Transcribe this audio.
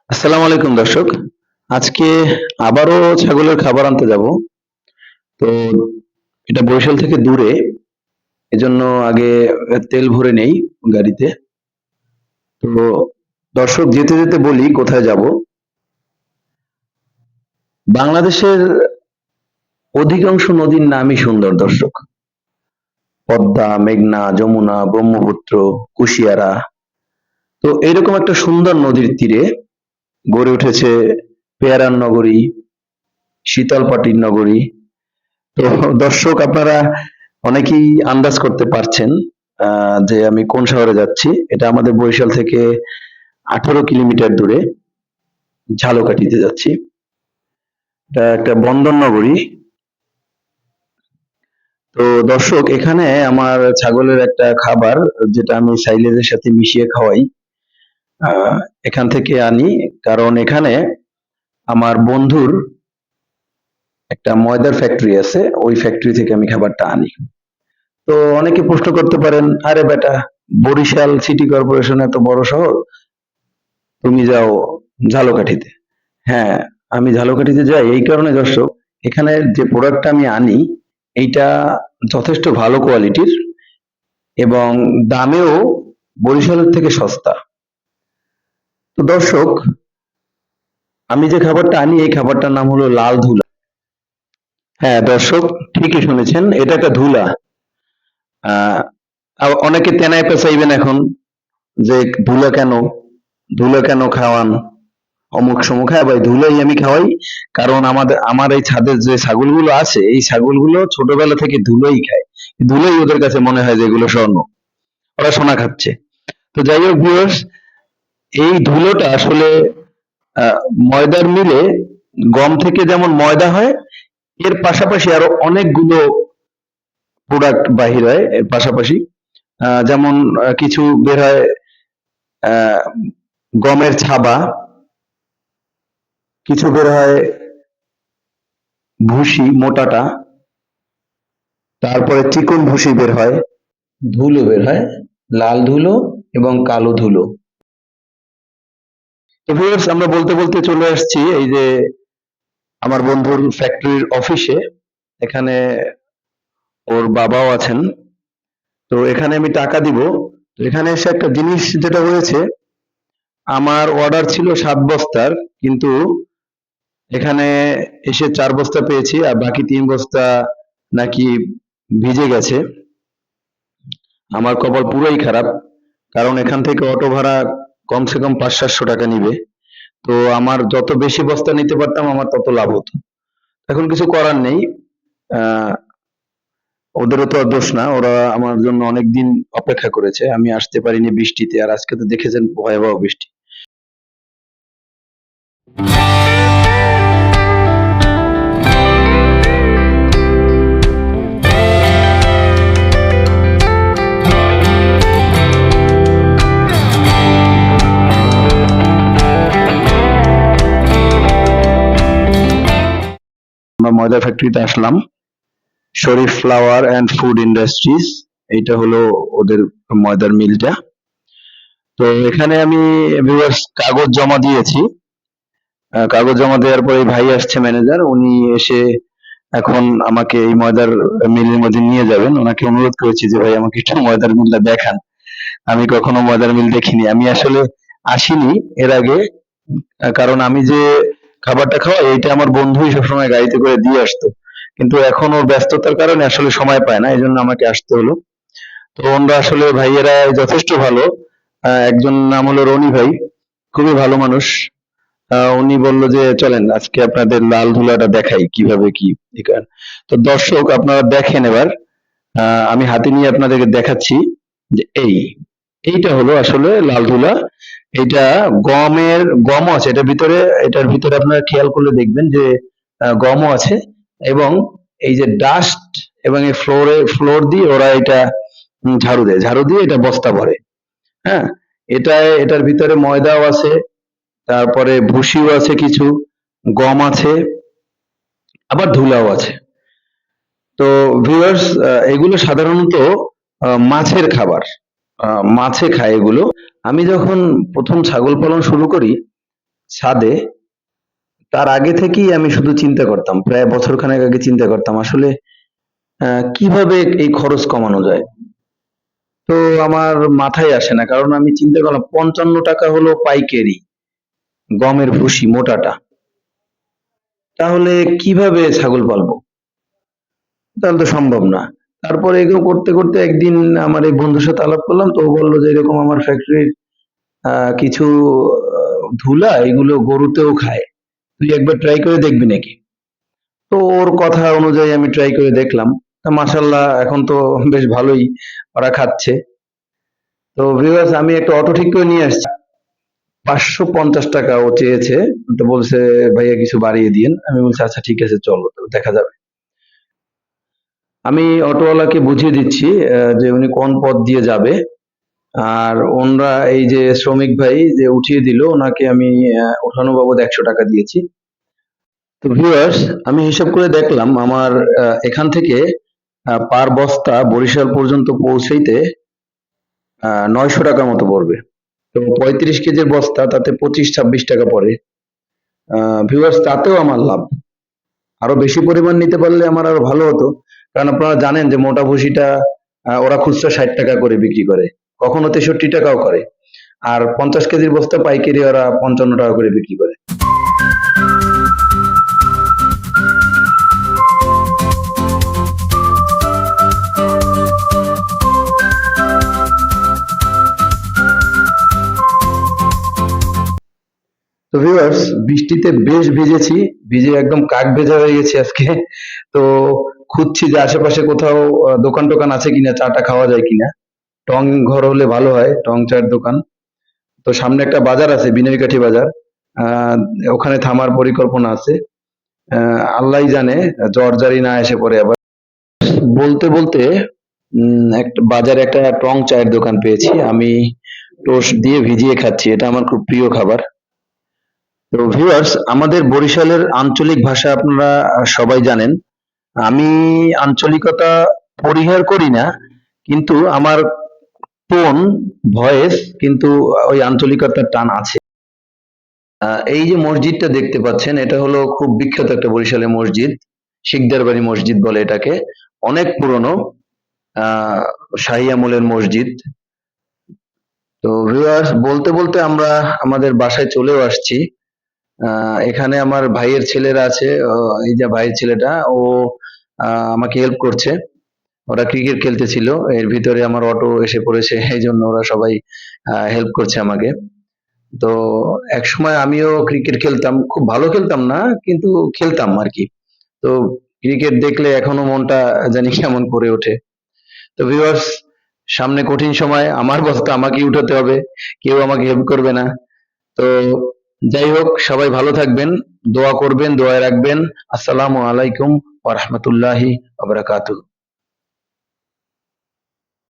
আসসালামু আলাইকুম দর্শক। আজকে আবারও ছাগলের খাবার আনতে যাব। তো এটা বরিশাল থেকে দূরে, এজন্য আগে তেল ভরে নেই গাড়িতে। তো দর্শক, যেতে যেতে বলি কোথায় যাব। বাংলাদেশের অধিকাংশ নদীর নামই সুন্দর দর্শক। পদ্মা, মেঘনা, যমুনা, ব্রহ্মপুত্র, কুশিয়ারা। তো এইরকম একটা সুন্দর নদীর তীরে গড়ে উঠেছে পেয়ারার নগরী, শীতলপাটির নগরী। তো দর্শক, আপনারা অনেকেই আন্দাজ করতে পারছেন যে আমি কোন শহরে যাচ্ছি। এটা আমাদের বরিশাল থেকে 18 কিলোমিটার দূরে ঝালকাঠিতে যাচ্ছি। এটা একটা বন্দর নগরী। তো দর্শক, এখানে আমার ছাগলের একটা খাবার, যেটা আমি সাইলেজের সাথে মিশিয়ে খাওয়াই, আহ, এখান থেকে আনি। কারণ এখানে আমার বন্ধুর একটা ময়দার ফ্যাক্টরি আছে, ওই ফ্যাক্টরি থেকে আমি খাবারটা আনি। তো অনেকে প্রশ্ন করতে পারেন, আরে বেটা, বরিশাল সিটি কর্পোরেশন এত বড় শহর, তুমি যাও ঝালকাঠিতে। হ্যাঁ, আমি ঝালকাঠিতে যাই এই কারণে দর্শক, এখানে যে প্রোডাক্টটা আমি আনি এইটা যথেষ্ট ভালো কোয়ালিটির এবং দামেও বরিশালের থেকে সস্তা। তো দর্শক, আমি যে খাবারটা আনি এই খাবারটার নাম হলো লাল ধুলা। হ্যাঁ দর্শক, ঠিকই শুনেছেন, এটা একটা ধুলা। আহ অনেকে তেনায় পেঁচাইবেন এখন যে ধুলা কেন, ধুলা কেন খাওয়ান অমুক সমুক। হ্যাঁ ভাই, ধুলোই আমি খাওয়াই। কারণ আমার এই ছাদের যে ছাগলগুলো আছে, এই ছাগলগুলো ছোটবেলা থেকে ধুলোই খায়। ধুলোই ওদের কাছে মনে হয় যে এগুলো স্বর্ণ, ওরা সোনা খাচ্ছে। তো যাই হোক ভিউয়ার্স, এই ধুলোটা আসলে আহ, ময়দার মিলে গম থেকে যেমন ময়দা হয়, এর পাশাপাশি আরো অনেকগুলো প্রোডাক্ট বাহির হয় এর পাশাপাশি। যেমন কিছু বের হয় আহ, গমের ছাবা, কিছু বের হয় ভুসি মোটাটা, তারপরে চিকন ভুসি বের হয়, ধুলো বের হয়, লাল ধুলো এবং কালো ধুলো। তো ভিউয়ার্স, আমরা বলতে বলতে চলে আসছি এই যে আমার বন্ধুর ফ্যাক্টরির অফিসে। এখানে ওর বাবাও আছেন। তো এখানে আমি টাকা দিব। তো এখানে এসে একটা জিনিস যেটা হয়েছে, আমার অর্ডার ছিল 7 বস্তার, কিন্তু এখানে এসে 4 বস্তা পেয়েছি, আর বাকি 3 বস্তা নাকি ভিজে গেছে। আমার কপাল পুরোই খারাপ, কারণ এখান থেকে অটো ভাড়া কমসে কম 500-700 টাকা নিবে। তো আমার যত বেশি বস্তা নিতে পারতাম আমার তত লাভ হতো। এখন কিছু করার নেই। আহ ওদেরও তো আর দোষ না, ওরা আমার জন্য অনেক দিন অপেক্ষা করেছে, আমি আসতে পারিনি বৃষ্টিতে, আর আজকে তো দেখেছেন ভয়াবহ বৃষ্টি। আমরা ময়দা ফ্যাক্টরিতে আসলাম, শরীফ ফ্লাওয়ার অ্যান্ড ফুড ইন্ডাস্ট্রিজ, এইটা হলো ওদের ময়দার মিলটা। তো এখানে আমি ভিউয়ার্স কাগজ জমা দিয়েছি। কাগজ জমা দেওয়ার পরে ভাই আসছে, ম্যানেজার, উনি এসে এখন আমাকে এই ময়দার মিলের মধ্যে নিয়ে যাবেন। ওনাকে অনুরোধ করেছি যে ভাই আমাকে একটু ময়দার মিলটা দেখান, আমি কখনো ময়দার মিল দেখিনি, আমি আসলে আসিনি এর আগে। কারণ আমি যে খাবারটা খাওয়াই এইটা আমার বন্ধুই সবসময় গাড়িতে করে দিয়ে আসতো, কিন্তু এখন ওর ব্যস্ততার কারণে আসলে সময় পায় না, এই জন্য আমাকে আসতে হলো। তো ওনারা আসলে ভাইয়েরা যথেষ্ট ভালো। একজন নাম হলো রনি ভাই, খুবই ভালো মানুষ। উনি বলল যে চলেন আজকে আপনাদের লাল ধুলাটা দেখাই কিভাবে কি ই করেন। তো দর্শক, আপনারা দেখেন এবার। আমি হাতে নিয়ে আপনাদেরকে দেখাচ্ছি যে এইটা হলো আসলে লাল ধুলা। এটা গমও আছে এটার ভিতরে আপনারা খেয়াল করলে দেখবেন যে গমও আছে। এবং এই যে ডাস্ট এবং এই ফ্লোর দিয়ে ওরা এটা ঝাড়ু দেয়, ঝাড়ু দিয়ে এটা বস্তা ভরে। হ্যাঁ, এটার ভিতরে ময়দাও আছে, তারপরে ভুসিও আছে, কিছু গম আছে, আবার ধুলাও আছে। তো ভিউয়ার্স, এগুলো সাধারণত মাছের খাবার, মাছে খায় এগুলো। আমি যখন প্রথম ছাগল পালন শুরু করি, ছাদে। তার আগে থেকেই আমি শুধু চিন্তা করতাম, প্রায় বছরখানেক আগে চিন্তা করতাম আসলে কিভাবে এই খরচ কমানো যায়। তো আমার মাথায় আসে না, কারণ আমি চিন্তা করলাম 55 টাকা হলো পাইকারি গমের ভুসি মোটাটা, তাহলে কিভাবে ছাগল পালবো? তাহলে তো সম্ভব না। তারপরে এগুলো করতে করতে একদিন আমার এই বন্ধুর সাথে আলাপ করলাম, তো ও বললো যে এরকম আমার ফ্যাক্টরির কিছু ধুলা এগুলো গরুতেও খায়, তুই একবার ট্রাই করে দেখবি নাকি? তো ওর কথা অনুযায়ী আমি ট্রাই করে দেখলাম। তা মাশাল্লাহ এখন তো বেশ ভালোই ওরা খাচ্ছে। তো ভিউয়ার্স, আমি একটা অটো ঠিক করে নিয়ে আসছি। 550 টাকা ও চেয়েছে। তো বলছে ভাইয়া কিছু বাড়িয়ে দিয়েন। আমি বলছি আচ্ছা ঠিক আছে চলো, তো দেখা যাবে। আমি অটোওয়ালাকে বুঝিয়ে দিচ্ছি যে উনি কোন পথ দিয়ে যাবে। আর ওনরা এই যে শ্রমিক ভাই যে উঠিয়ে দিল, ওনাকে আমি ওঠানো বাবদ 100 টাকা দিয়েছি। তো ভিউয়ার্স, আমি হিসাব করে দেখলাম আমার এখান থেকে পার বস্তা বরিশাল পর্যন্ত পৌঁছাইতে 900 টাকার মতো পড়বে। তো 35 কেজির বস্তা, তাতে 25-26 টাকা পড়ে। ভিউয়ার্স, তাতেও আমার লাভ। আরো বেশি পরিমাণ নিতে পারলে আমার আরো ভালো হতো, কারণ আপনারা জানেন যে মোটা ভুসিটা ওরা খুচরা 60 টাকা করে বিক্রি করে, কখনো 63 টাকাও করে। আর 50 কেজির বস্তা পাইকারি ওরা 55 টাকা করে বিক্রি করে। তো ভিউয়ার্স, বৃষ্টিতে বেশ ভিজেছি, ভিজে একদম কাক ভেজা হয়ে গেছি আজকে। তো খুঁজছি যে আশেপাশে কোথাও দোকান টোকান আছে কিনা, চাটা খাওয়া যায় কিনা। টং ঘর হলে ভালো হয়, টং চায়ের দোকান। তো সামনে একটা বাজার আছে, বিনয়কাঠি বাজার। আহ ওখানে থামার পরিকল্পনা আছে। আল্লাহই জানে জ্বর জারি না এসে পড়ে আবার। বলতে বলতে একটা বাজারে একটা টং চায়ের দোকান পেয়েছি, আমি টোস্ট দিয়ে ভিজিয়ে খাচ্ছি, এটা আমার খুব প্রিয় খাবার। তো ভিউয়ার্স, আমাদের বরিশালের আঞ্চলিক ভাষা আপনারা সবাই জানেন। আমি আঞ্চলিকতা পরিহার করি না, কিন্তু আমার টোন, ভয়েস কিন্তু ওই আঞ্চলিকতার টান আছে। এই যে মসজিদটা দেখতে পাচ্ছেন, এটা হলো খুব বিখ্যাত একটা বরিশালের মসজিদ। শিকদার বাড়ি মসজিদ বলে এটাকে। অনেক পুরনো, আহ শাহী আমলের মসজিদ। তো ভিউয়ার্স, বলতে বলতে আমরা আমাদের বাসায় চলেও আসছি। এখানে আমার ভাইয়ের ছেলেরা আছে। এই যে ভাইয়ের ছেলেটা, ও আমাকে হেল্প করছে। ওরা ক্রিকেট খেলতেছিল, এর ভিতরে আমার অটো এসে পড়েছে, এই জন্য ওরা সবাই হেল্প করছে আমাকে। তো একসময় আমিও ক্রিকেট খেলতাম, খুব ভালো খেলতাম না, কিন্তু খেলতাম আর কি। তো ক্রিকেট দেখলে এখনো মনটা জানি কেমন করে ওঠে। তো ভিউয়ার্স, সামনে কঠিন সময়, আমার বস্তা আমাকেই উঠাতে হবে, কেউ আমাকে হেল্প করবে না। তো যাই হোক, সবাই ভালো থাকবেন, দোয়া করবেন, দোয়ায় রাখবেন। আসসালামু আলাইকুম ওয়া রাহমাতুল্লাহি ওয়া বারাকাতুহু।